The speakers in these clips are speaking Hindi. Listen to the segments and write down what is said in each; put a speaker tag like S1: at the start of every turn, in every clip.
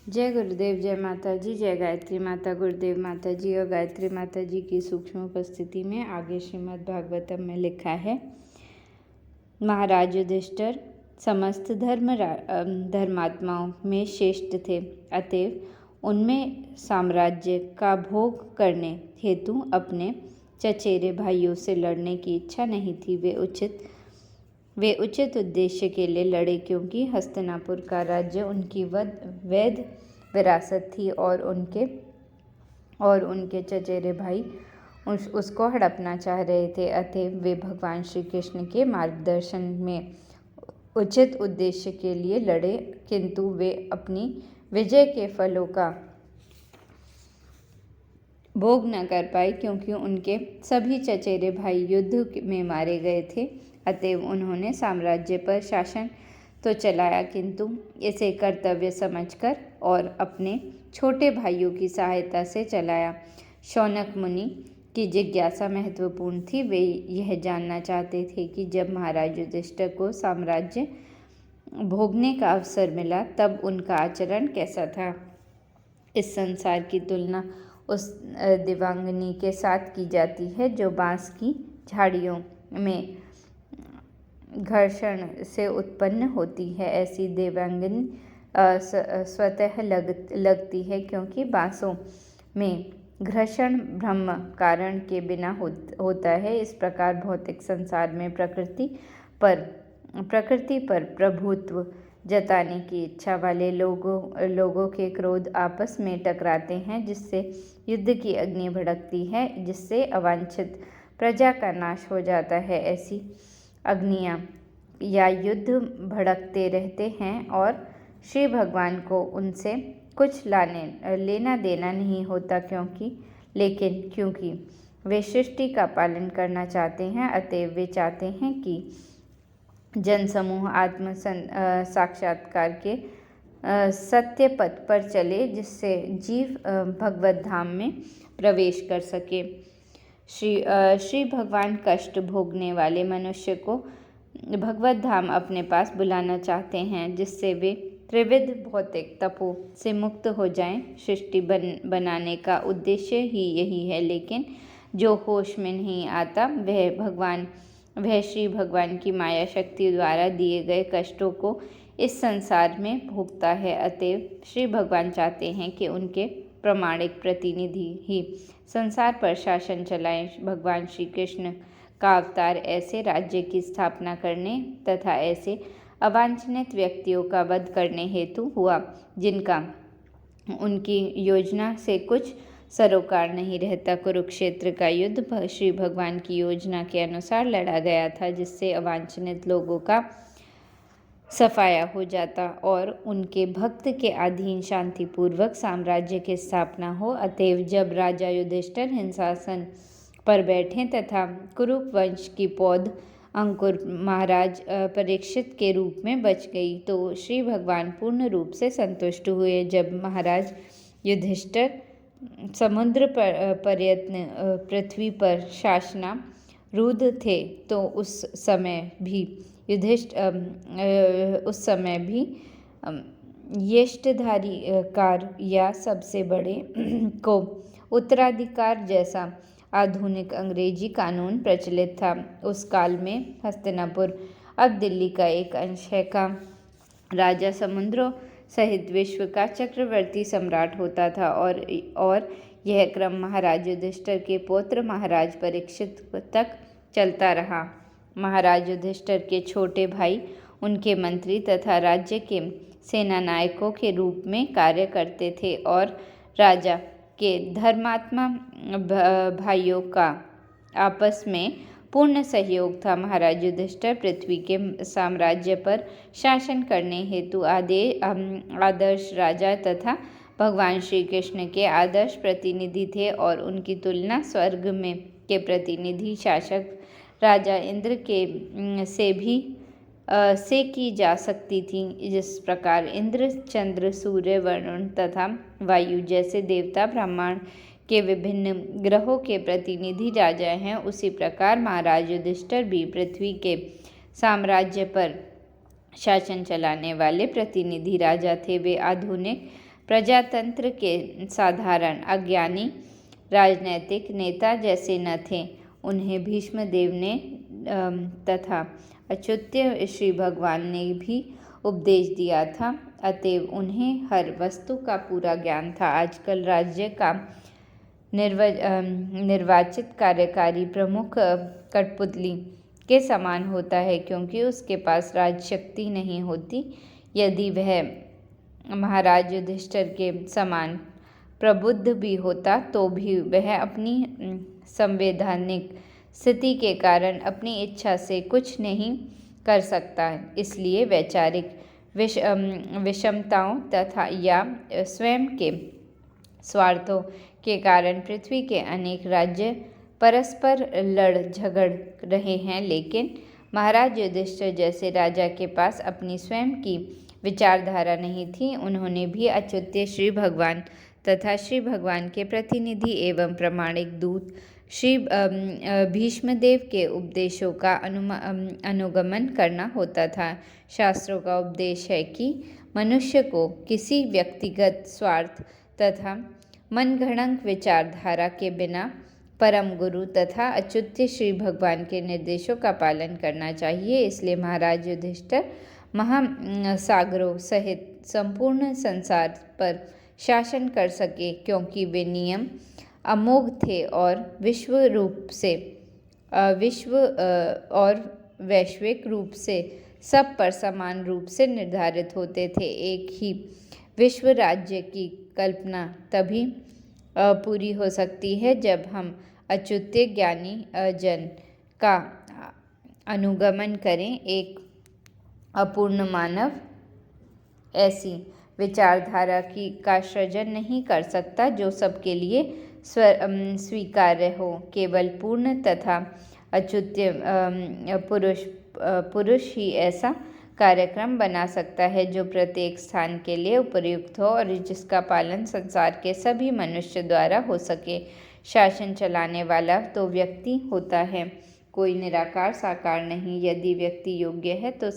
S1: जय गुरुदेव, जय माता जी, जय गायत्री माता, गुरुदेव माता जी और गायत्री माता जी की सूक्ष्म उपस्थिति में आगे श्रीमद् भागवतम में लिखा है। महाराज युधिष्ठिर समस्त धर्मात्माओं में श्रेष्ठ थे, अतएव उनमें साम्राज्य का भोग करने हेतु अपने चचेरे भाइयों से लड़ने की इच्छा नहीं थी। वे उचित उद्देश्य के लिए लड़े, क्योंकि हस्तिनापुर का राज्य उनकी वैध विरासत थी और उनके चचेरे भाई उसको हड़पना चाह रहे थे। अतएव वे भगवान श्री कृष्ण के मार्गदर्शन में उचित उद्देश्य के लिए लड़े, किंतु वे अपनी विजय के फलों का भोग न कर पाए, क्योंकि उनके सभी चचेरे भाई युद्ध में मारे गए थे। अतएव उन्होंने साम्राज्य पर शासन तो चलाया, किंतु इसे कर्तव्य समझकर और अपने छोटे भाइयों की सहायता से चलाया। शौनक मुनि की जिज्ञासा महत्वपूर्ण थी। वे यह जानना चाहते थे कि जब महाराज युधिष्ठिर को साम्राज्य भोगने का अवसर मिला, तब उनका आचरण कैसा था। इस संसार की तुलना उस दिव्यांगनी के साथ की जाती है जो बांस की झाड़ियों में घर्षण से उत्पन्न होती है। ऐसी दिव्यांगनी स्वतः लगती है, क्योंकि बांसों में घर्षण ब्रह्म कारण के बिना होता है। इस प्रकार भौतिक संसार में प्रकृति पर प्रभुत्व जताने की इच्छा वाले लोगों के क्रोध आपस में टकराते हैं, जिससे युद्ध की अग्नि भड़कती है, जिससे अवांछित प्रजा का नाश हो जाता है। ऐसी अग्नियाँ या युद्ध भड़कते रहते हैं और श्री भगवान को उनसे कुछ लेना देना नहीं होता, क्योंकि वे सृष्टि का पालन करना चाहते हैं। अतएव वे चाहते हैं कि जनसमूह आत्म साक्षात्कार के सत्य पथ पर चले, जिससे जीव भगवत धाम में प्रवेश कर सके। श्री भगवान कष्ट भोगने वाले मनुष्य को भगवत धाम अपने पास बुलाना चाहते हैं, जिससे वे त्रिविध भौतिक तपों से मुक्त हो जाएं। सृष्टि बनाने का उद्देश्य ही यही है, लेकिन जो होश में नहीं आता वह श्री भगवान की माया शक्ति द्वारा दिए गए कष्टों को इस संसार में भोगता है। अतएव श्री भगवान चाहते हैं कि उनके प्रामाणिक प्रतिनिधि ही संसार पर शासन चलाएं। भगवान श्री कृष्ण का अवतार ऐसे राज्य की स्थापना करने तथा ऐसे अवांछनित व्यक्तियों का वध करने हेतु हुआ, जिनका उनकी योजना से कुछ सरोकार नहीं रहता। कुरुक्षेत्र का युद्ध श्री भगवान की योजना के अनुसार लड़ा गया था, जिससे अवांछनित लोगों का सफाया हो जाता और उनके भक्त के अधीन शांतिपूर्वक साम्राज्य की स्थापना हो। अतएव जब राजा युधिष्ठिर हिंसासन पर बैठे तथा कुरुप वंश की पौध अंकुर महाराज परीक्षित के रूप में बच गई, तो श्री भगवान पूर्ण रूप से संतुष्ट हुए। जब महाराज युधिष्ठिर समुद्र पर्यंत पृथ्वी पर शासनारूढ़ थे, तो उस समय भी यष्टधारी कार या सबसे बड़े को उत्तराधिकार जैसा आधुनिक अंग्रेजी कानून प्रचलित था। उस काल में हस्तिनापुर अब दिल्ली का एक अंश है का राजा समुद्रों सहित विश्व का चक्रवर्ती सम्राट होता था और यह क्रम महाराज युधिष्ठिर के पौत्र महाराज परीक्षित तक चलता रहा। महाराज युधिष्ठिर के छोटे भाई उनके मंत्री तथा राज्य के सेनानायकों के रूप में कार्य करते थे और राजा के धर्मात्मा भाइयों का आपस में पूर्ण सहयोग था। महाराज युधिष्ठिर पृथ्वी के साम्राज्य पर शासन करने हेतु आदर्श राजा तथा भगवान श्री कृष्ण के आदर्श प्रतिनिधि थे और उनकी तुलना स्वर्ग में के प्रतिनिधि शासक राजा इंद्र से की जा सकती थी। जिस प्रकार इंद्र, चंद्र, सूर्य, वरुण तथा वायु जैसे देवता ब्रह्मांड के विभिन्न ग्रहों के प्रतिनिधि राजा हैं, उसी प्रकार महाराज युधिष्ठिर भी पृथ्वी के साम्राज्य पर शासन चलाने वाले प्रतिनिधि राजा थे। वे आधुनिक प्रजातंत्र के साधारण अज्ञानी राजनैतिक नेता जैसे न थे। उन्हें भीष्मदेव ने तथा अच्युत्य श्री भगवान ने भी उपदेश दिया था, अतएव उन्हें हर वस्तु का पूरा ज्ञान था। आजकल राज्य का निर्वाचित कार्यकारी प्रमुख कठपुतली के समान होता है, क्योंकि उसके पास राजशक्ति नहीं होती। यदि वह महाराज युधिष्ठिर के समान प्रबुद्ध भी होता तो भी वह अपनी संवैधानिक स्थिति के कारण अपनी इच्छा से कुछ नहीं कर सकता। इसलिए वैचारिक विषमताओं तथा या स्वयं के स्वार्थों के कारण पृथ्वी के अनेक राज्य परस्पर लड़ झगड़ रहे हैं, लेकिन महाराज युधिष्ठिर जैसे राजा के पास अपनी स्वयं की विचारधारा नहीं थी। उन्होंने भी अच्युत्य श्री भगवान तथा श्री भगवान के प्रतिनिधि एवं प्रामाणिक दूत श्री भीष्मदेव के उपदेशों का अनुगमन करना होता था। शास्त्रों का उपदेश है कि मनुष्य को किसी व्यक्तिगत स्वार्थ तथा मनगढ़ंत विचारधारा के बिना परम गुरु तथा अच्युत्य श्री भगवान के निर्देशों का पालन करना चाहिए। इसलिए महाराज युधिष्ठिर महासागरों सहित संपूर्ण संसार पर शासन कर सके, क्योंकि वे नियम अमोघ थे और वैश्विक रूप से सब पर समान रूप से निर्धारित होते थे। एक ही विश्व राज्य की कल्पना तभी पूरी हो सकती है जब हम अच्युत्य ज्ञानी जन का अनुगमन करें। एक अपूर्ण मानव ऐसी विचारधारा का सृजन नहीं कर सकता जो सबके लिए स्वीकार्य हो। केवल पूर्ण तथा अच्युत्य पुरुष ही ऐसा कार्यक्रम बना सकता है जो प्रत्येक स्थान के लिए उपयुक्त हो और जिसका पालन संसार के सभी मनुष्य द्वारा हो सके। शासन चलाने वाला तो व्यक्ति होता है, कोई निराकार साकार नहीं। यदि व्यक्ति योग्य है तो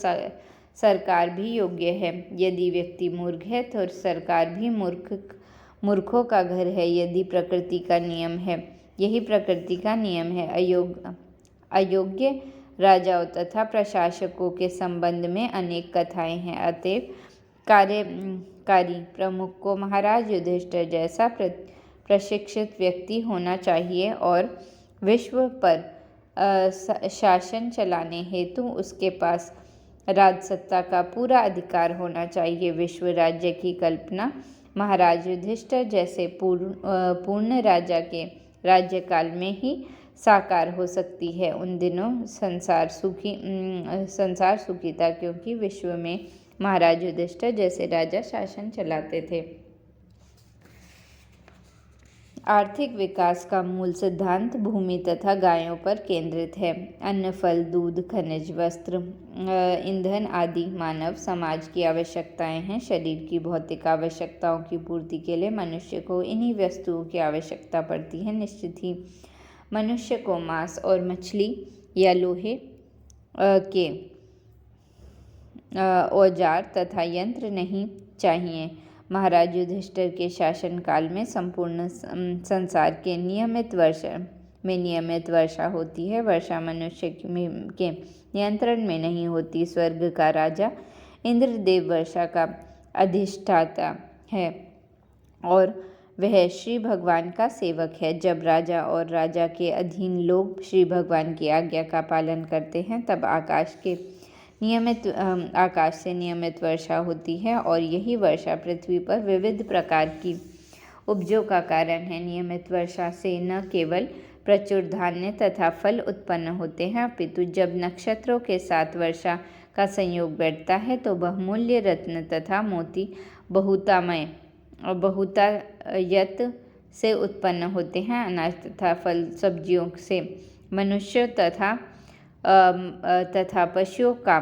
S1: सरकार भी योग्य है। यदि व्यक्ति मूर्ख है तो सरकार भी मूर्खों का घर है। यदि प्रकृति का नियम है, यही प्रकृति का नियम है। अयोग्य राजाओं तथा प्रशासकों के संबंध में अनेक कथाएं हैं। अतएव कार्यकारी प्रमुख को महाराज युधिष्ठिर जैसा प्रशिक्षित व्यक्ति होना चाहिए और विश्व पर शासन चलाने हेतु उसके पास राजसत्ता का पूरा अधिकार होना चाहिए। विश्व राज्य की कल्पना महाराज युधिष्ठिर जैसे पूर्ण राजा के राज्यकाल में ही साकार हो सकती है। उन दिनों संसार सुखी था, क्योंकि विश्व में महाराज युधिष्ठिर जैसे राजा शासन चलाते थे। आर्थिक विकास का मूल सिद्धांत भूमि तथा गायों पर केंद्रित है। अन्न, फल, दूध, खनिज, वस्त्र, ईंधन आदि मानव समाज की आवश्यकताएं हैं। शरीर की भौतिक आवश्यकताओं की पूर्ति के लिए मनुष्य को इन्हीं वस्तुओं की आवश्यकता पड़ती है। निश्चित ही मनुष्य को मांस और मछली या लोहे के औजार तथा यंत्र नहीं चाहिए। महाराज युधिष्ठिर के शासनकाल में संपूर्ण संसार के नियमित वर्षा होती है। वर्षा मनुष्य के नियंत्रण में नहीं होती। स्वर्ग का राजा इंद्रदेव वर्षा का अधिष्ठाता है और वह श्री भगवान का सेवक है। जब राजा और राजा के अधीन लोग श्री भगवान की आज्ञा का पालन करते हैं, तब आकाश से नियमित वर्षा होती है और यही वर्षा पृथ्वी पर विविध प्रकार की उपजों का कारण है। नियमित वर्षा से न केवल प्रचुर धान्य तथा फल उत्पन्न होते हैं, अपितु जब नक्षत्रों के साथ वर्षा का संयोग बैठता है तो बहुमूल्य रत्न तथा मोती बहुतायत से उत्पन्न होते हैं। अनाज तथा फल सब्जियों से मनुष्य तथा पशुओं का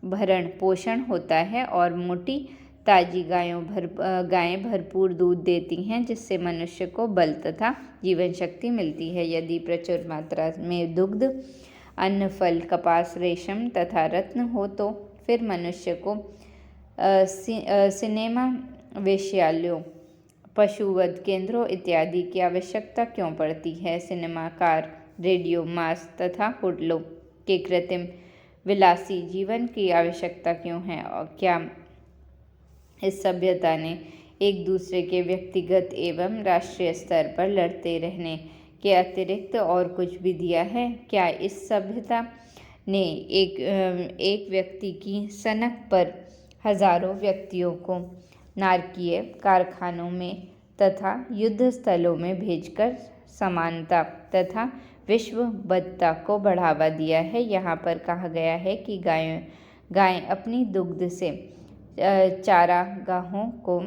S1: भरण पोषण होता है और मोटी ताजी गायें भरपूर दूध देती हैं, जिससे मनुष्य को बल तथा जीवन शक्ति मिलती है। यदि प्रचुर मात्रा में दुग्ध, अन्न, फल, कपास, रेशम तथा रत्न हो तो फिर मनुष्य को वेश्यालयों, पशुवध केंद्रों इत्यादि की आवश्यकता क्यों पड़ती है? सिनेमा, कार, रेडियो, मांस तथा होटलों के कृत्रिम विलासी जीवन की आवश्यकता क्यों है? और क्या इस सभ्यता ने एक दूसरे के व्यक्तिगत एवं राष्ट्रीय स्तर पर लड़ते रहने के अतिरिक्त और कुछ भी दिया है? क्या इस सभ्यता ने एक व्यक्ति की सनक पर हजारों व्यक्तियों को नारकीय कारखानों में तथा युद्ध स्थलों में भेजकर समानता तथा विश्वबद्धता को बढ़ावा दिया है? यहाँ पर कहा गया है कि गायें अपनी दुग्ध से चारागाहों को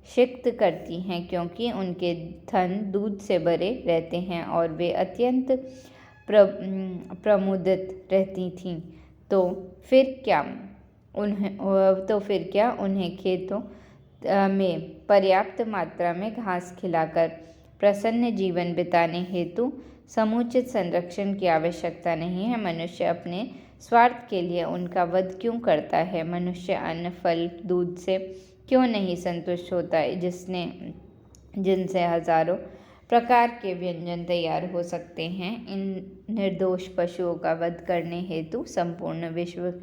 S1: सिक्त करती हैं क्योंकि उनके थन दूध से भरे रहते हैं और वे अत्यंत प्रमुदित रहती थीं। तो फिर क्या उन्हें खेतों में पर्याप्त मात्रा में घास खिलाकर प्रसन्न जीवन बिताने हेतु समुचित संरक्षण की आवश्यकता नहीं है? मनुष्य अपने स्वार्थ के लिए उनका वध क्यों करता है? मनुष्य अन्न, फल, दूध से क्यों नहीं संतुष्ट होता है जिनसे हजारों प्रकार के व्यंजन तैयार हो सकते हैं? इन निर्दोष पशुओं का वध करने हेतु संपूर्ण विश्व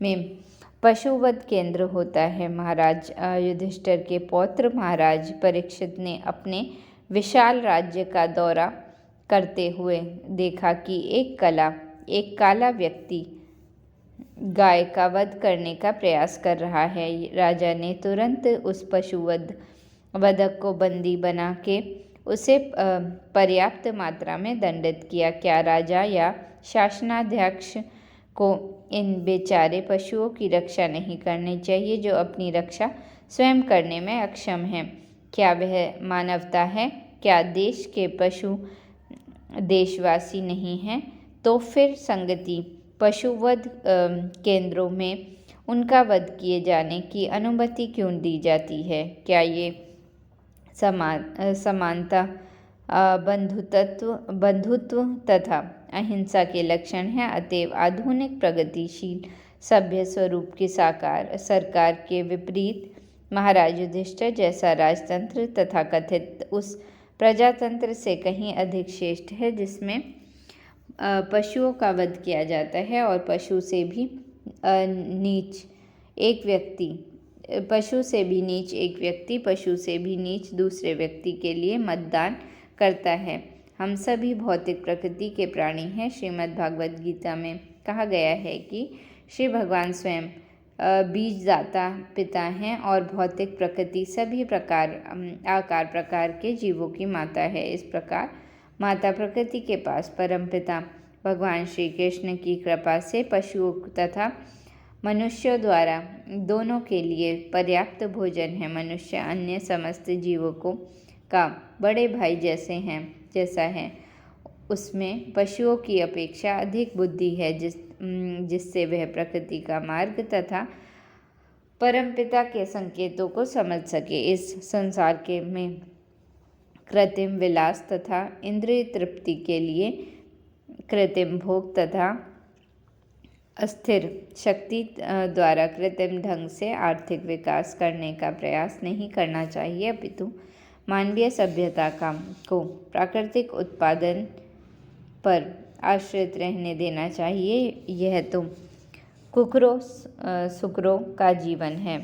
S1: में पशुवध केंद्र होता है। महाराज युधिष्ठिर के पौत्र महाराज परीक्षित ने अपने विशाल राज्य का दौरा करते हुए देखा कि एक काला व्यक्ति गाय का वध करने का प्रयास कर रहा है। राजा ने तुरंत उस वधक को बंदी बना के उसे पर्याप्त मात्रा में दंडित किया। क्या राजा या शासनाध्यक्ष को इन बेचारे पशुओं की रक्षा नहीं करनी चाहिए जो अपनी रक्षा स्वयं करने में अक्षम हैं? क्या वह मानवता है? क्या देश के पशु देशवासी नहीं हैं? तो फिर संगति पशुवध केंद्रों में उनका वध किए जाने की अनुमति क्यों दी जाती है? क्या ये समानता, बंधुत्व तथा अहिंसा के लक्षण हैं? अतएव आधुनिक प्रगतिशील सभ्य स्वरूप की सरकार के विपरीत महाराज युधिष्ठिर जैसा राजतंत्र तथा कथित उस प्रजातंत्र से कहीं अधिक श्रेष्ठ है जिसमें पशुओं का वध किया जाता है और पशु से भी नीच एक व्यक्ति दूसरे व्यक्ति के लिए मतदान करता है। हम सभी भौतिक प्रकृति के प्राणी हैं। श्रीमद् भागवत गीता में कहा गया है कि श्री भगवान स्वयं बीजदाता पिता हैं और भौतिक प्रकृति सभी आकार प्रकार के जीवों की माता है। इस प्रकार माता प्रकृति के पास परमपिता भगवान श्री कृष्ण की कृपा से पशुओं तथा मनुष्यों द्वारा दोनों के लिए पर्याप्त भोजन है। मनुष्य अन्य समस्त जीवों का बड़े भाई जैसा है। उसमें पशुओं की अपेक्षा अधिक बुद्धि है जिससे वह प्रकृति का मार्ग तथा परमपिता के संकेतों को समझ सके। इस संसार में कृत्रिम विलास तथा इंद्रिय तृप्ति के लिए कृत्रिम भोग तथा अस्थिर शक्ति द्वारा कृत्रिम ढंग से आर्थिक विकास करने का प्रयास नहीं करना चाहिए, अपितु मानवीय सभ्यता को प्राकृतिक उत्पादन पर आश्रित रहने देना चाहिए। यह तो कुकरों सुकरों का जीवन है।